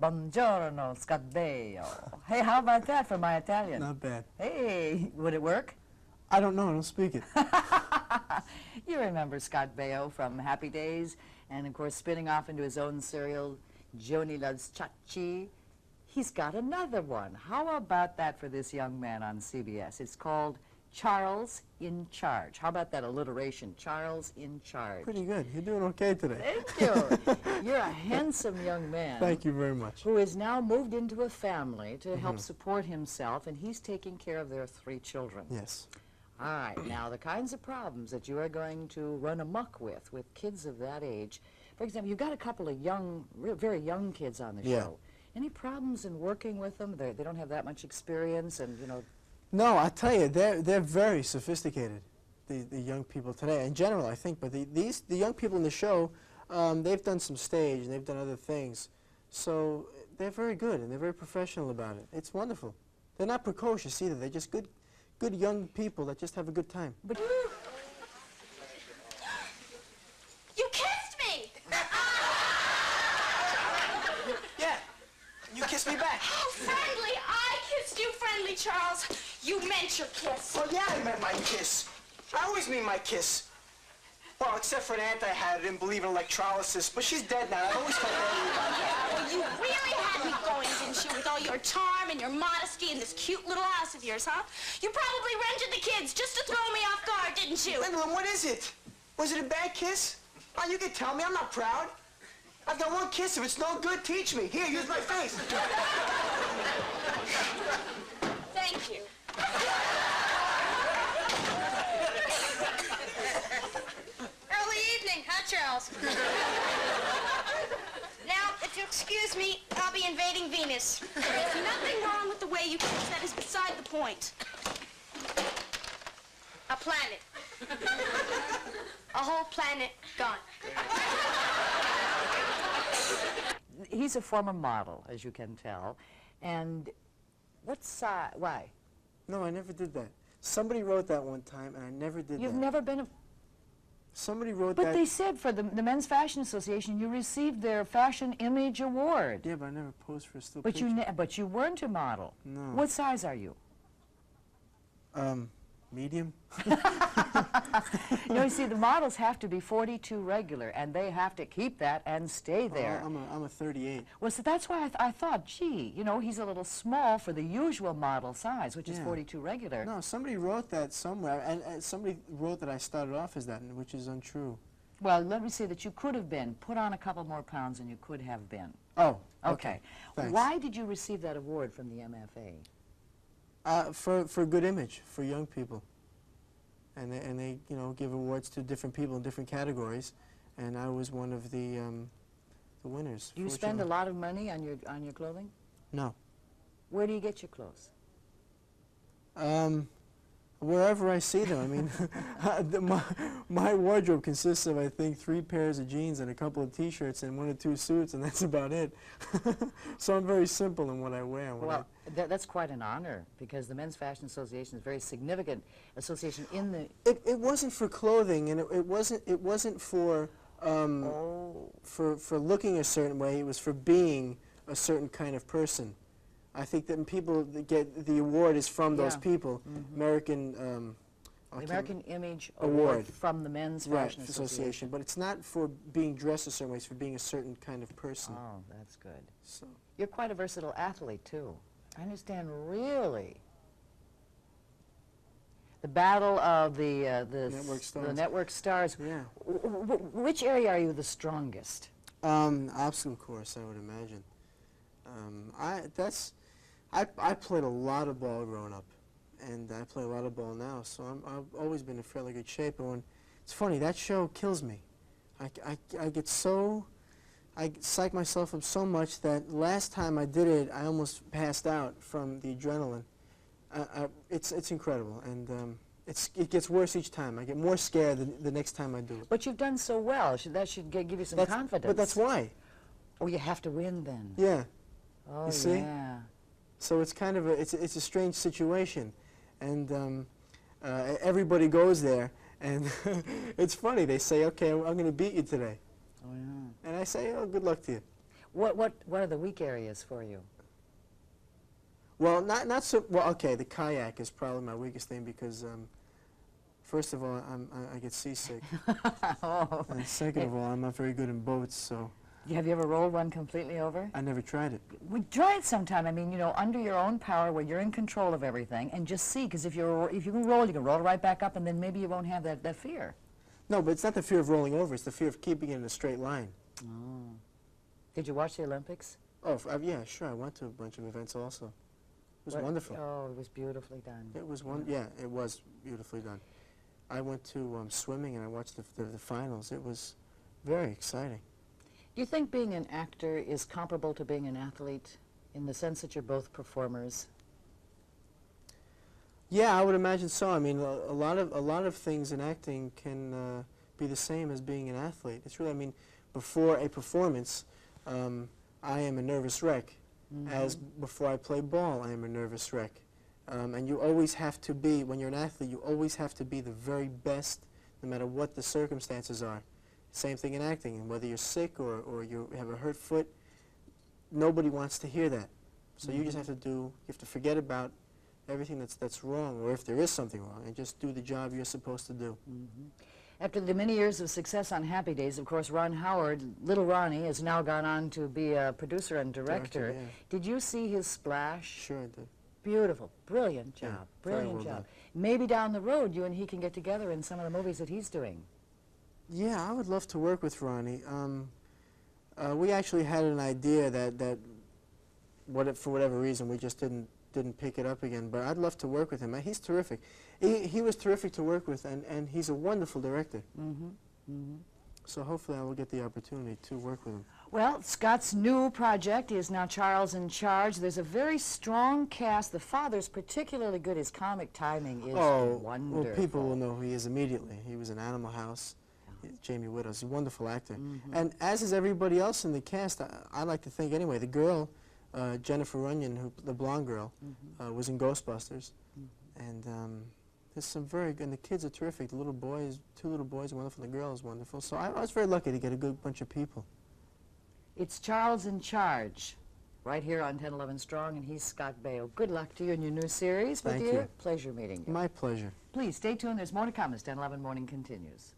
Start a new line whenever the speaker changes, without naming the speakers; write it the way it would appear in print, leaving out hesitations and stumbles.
Buongiorno, Scott Baio. Hey, how about that for my Italian?
Not bad.
Hey, would it work?
I don't know, I don't speak it.
You remember Scott Baio from Happy Days, and of course spinning off into his own serial, Joni Loves Chachi. He's got another one. How about that for this young man on CBS? It's called Charles in Charge. How about that alliteration, Charles in Charge?
Pretty good. You're doing okay today.
Thank you. You're a handsome young man.
Thank you very much.
Who has now moved into a family to help support himself, and he's taking care of their 3 children.
Yes.
All right, now the kinds of problems that you are going to run amok with kids of that age. For example, you've got a couple of young, very young kids on the show. Any problems in working with them? They don't have that much experience, and you know.
No, I tell you, they're very sophisticated, the young people today, in general, I think. But the young people in the show, they've done some stage and they've done other things, so they're very good and they're very professional about it. It's wonderful. They're not precocious either. They're just good young people that just have a good time.
But
you kissed me!
Yeah, you kissed me back.
Oh, friendly! I kissed you, friendly Charles. You meant your kiss.
Well, yeah, I meant my kiss. I always mean my kiss. Well, except for an aunt I had who didn't believe in electrolysis, but she's dead now. I always felt badly about that.
Well, you really had me going, didn't you, with all your charm and your modesty and this cute little house of yours, huh? You probably rented the kids just to throw me off guard, didn't you?
Linda, what is it? Was it a bad kiss? Oh, you can tell me. I'm not proud. I've got one kiss. If it's no good, teach me. Here, use my face.
Thank you. Early evening, huh, Charles? Now, if you'll excuse me, I'll be invading Venus. There's nothing wrong with the way you kiss. That is beside the point. A planet. A whole planet gone.
he's a former model, as you can tell, and what size? Why?
No, I never did that. Somebody wrote that one time, and I never did that.
You've never been a...
Somebody wrote
But
that...
they said for the Men's Fashion Association, you received their Fashion Image Award.
Yeah, but I never posed for a still
But
picture.
but you weren't a model.
No.
What size are you?
Medium.
You see, the models have to be 42 regular, and they have to keep that and stay there.
I'm a 38.
Well, so that's why I thought, gee, you know, he's a little small for the usual model size, which is 42 regular.
No, somebody wrote that somewhere, and somebody wrote that I started off as that, which is untrue.
Well, let me say that you could have been. Put on a couple more pounds than you could have been.
Oh,
okay.
Thanks.
Why did you receive that award from the MFA?
For good image for young people, and they you know, give awards to different people in different categories, and I was one of the winners.
Do you spend a lot of money on your clothing?
No.
Where do you get your clothes?
Wherever I see them. I mean, my wardrobe consists of, I think, 3 pairs of jeans and a couple of T-shirts and 1 or 2 suits, and that's about it. So I'm very simple in what I wear.
Well, that's quite an honor, because the Men's Fashion Association is a very significant association in the...
It wasn't for clothing, and it wasn't for for looking a certain way. It was for being a certain kind of person. I think that when people get the award is from those people. American
the American Image
Award
from the Men's Fashion Association.
But it's not for being dressed a certain way. It's for being a certain kind of person.
Oh, that's good.
So
you're quite a versatile athlete too. I understand, really. The battle of the network stars.
Yeah.
Which area are you the strongest?
Obstacle course, I would imagine. I played a lot of ball growing up, and I play a lot of ball now, so I've always been in fairly good shape. And it's funny, that show kills me. I get so, I psych myself up so much that last time I did it, I almost passed out from the adrenaline. It's incredible, and it gets worse each time. I get more scared the next time I do it.
But you've done so well. That should give you some confidence.
But that's why.
Oh, you have to win then.
Yeah.
Oh,
you see?
yeah.
So it's kind of it's a strange situation, and everybody goes there, and it's funny. They say, "Okay, I'm going to beat you today,"
Oh, yeah.
and I say, "Oh, good luck to you."
What are the weak areas for you?
Well, not so, well, okay, the kayak is probably my weakest thing because, first of all, I get seasick.
Oh.
And second of all, I'm not very good in boats, so
Have you ever rolled one completely over?
I never tried it.
We try it sometime. I mean, you know, under your own power, where you're in control of everything, and just see. Because if you can roll it right back up, and then maybe you won't have that fear.
No, but it's not the fear of rolling over. It's the fear of keeping it in a straight line.
Oh. Did you watch the Olympics?
Oh, yeah, sure. I went to a bunch of events also. It was wonderful.
Oh, it was beautifully done.
It was yeah, it was beautifully done. I went to swimming and I watched the finals. It was very exciting.
Do you think being an actor is comparable to being an athlete in the sense that you're both performers?
Yeah, I would imagine so. I mean, a lot of things in acting can be the same as being an athlete. It's really, I mean, before a performance, I am a nervous wreck.
Mm-hmm.
As before I play ball, I am a nervous wreck. And you always have to be, when you're an athlete, you always have to be the very best, no matter what the circumstances are. Same thing in acting, and whether you're sick or you have a hurt foot, nobody wants to hear that. So you just have to you have to forget about everything that's wrong, or if there is something wrong, and just do the job you're supposed to do.
Mm-hmm. After the many years of success on Happy Days, of course, Ron Howard, Little Ronnie, has now gone on to be a producer and director.
Yeah.
Did you see his splash?
Sure I did.
Beautiful, brilliant job,
Yeah, very
brilliant
well
job.
done.
Maybe down the road, you and he can get together in some of the movies that he's doing.
Yeah, I would love to work with Ronnie. We actually had an idea that for whatever reason, we just didn't pick it up again, but I'd love to work with him. He's terrific. He was terrific to work with, and he's a wonderful director.
Mm-hmm. Mm-hmm.
So hopefully I will get the opportunity to work with him.
Well, Scott's new project is now Charles in Charge. There's a very strong cast. The father's particularly good. His comic timing is wonderful.
Well, people will know who he is immediately. He was in Animal House. Jamie Widows, he's a wonderful actor.
Mm-hmm.
And as is everybody else in the cast, I like to think anyway, the girl, Jennifer Runyon, the blonde girl, was in Ghostbusters. And there's some very good, and the kids are terrific. The little boys, 2 little boys are wonderful, the girl is wonderful. So I was very lucky to get a good bunch of people.
It's Charles in Charge, right here on 1011 Strong, and he's Scott Baio. Good luck to you in your new series, my
Thank
dear.
you.
Pleasure meeting you.
My pleasure.
Please stay tuned. There's more to come as 1011 Morning continues.